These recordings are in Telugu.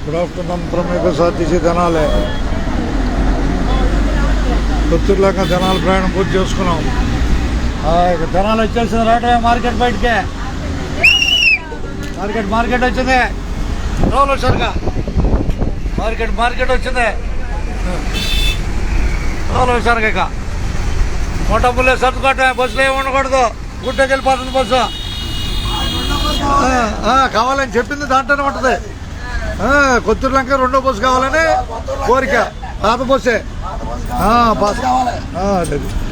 Good afternoon from APSRTC Tenali. కొత్తూరులాగా తెనాలి ప్రయాణం పూర్తి చేసుకున్నాం. ఇక తెనాలి వచ్చేసింది. రావటమే మార్కెట్ బయటకే. మార్కెట్ వచ్చింది. రోజులు వచ్చారుగా మార్కెట్ వచ్చింది. రోజులు వచ్చారుగా. ఇక మొట్టముల్లే సర్దుకోవటమే. బస్సులో ఏమి ఉండకూడదు. గుడ్డకి వెళ్ళిపోతుంది బస్సు. కావాలని చెప్పింది దాంట్లోనే ఉంటుంది. కొత్తూరులంక రెండో బస్సు కావాలని కోరిక. పాత బస్సే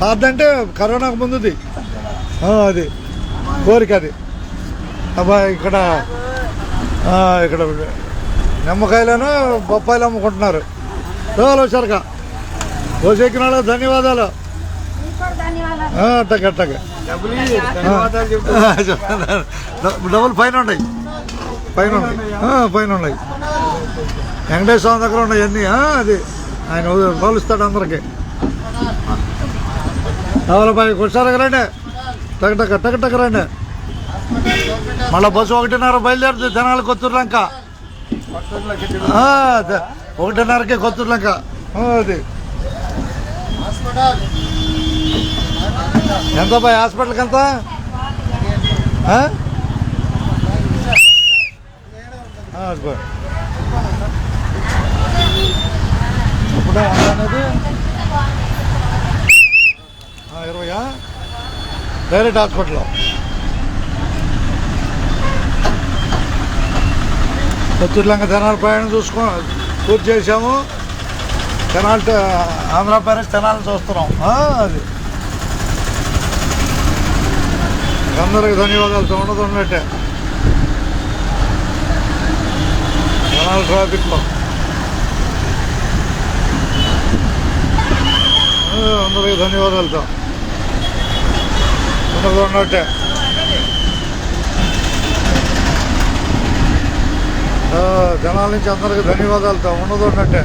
పాతంటే కరోనాకు ముందుది. అది కోరిక. అది అబ్బా ఇక్కడ నిమ్మకాయలను బొప్పాయిలు అమ్ముకుంటున్నారు. రోజులు వచ్చారుగా. బస్సు ఎక్కిన వాళ్ళకి ధన్యవాదాలు. అట్టగా డబ్బులు పైన ఉన్నాయి. వెంకటేశ్వర స్వామి దగ్గర ఉన్నాయి అన్నీ. అది ఆయన పోలుస్తాడు అందరికి. రావులపై కొట్టారు రండి. టక్ రండి. మళ్ళీ బస్సు 1:30 బయలుదేరుతుంది తెనాలి కొత్తూరులంక. 1:30కి కొత్తూరులంక. అది ఎంత బాయ్ హాస్పిటల్కి ఎంత? ఇప్పుడే అనేది 20 డైరెక్ట్ హాస్పిటల్లో. కొత్తూరులంక తెనాలి ప్రయాణం పూర్తి చేసాము. తెనాలి ఆంధ్ర ప్యారెస్ తెనాలి చూస్తున్నాం. అది అందరికి ధన్యవాదాలు. ఉన్నట్టే తెనాలి ట్రాఫిక్లో అందరికి ధన్యవాదాలతో ఉన్నట్టే. తెనాలి నుంచి అందరికి ధన్యవాదాలతో ఉన్నట్టే.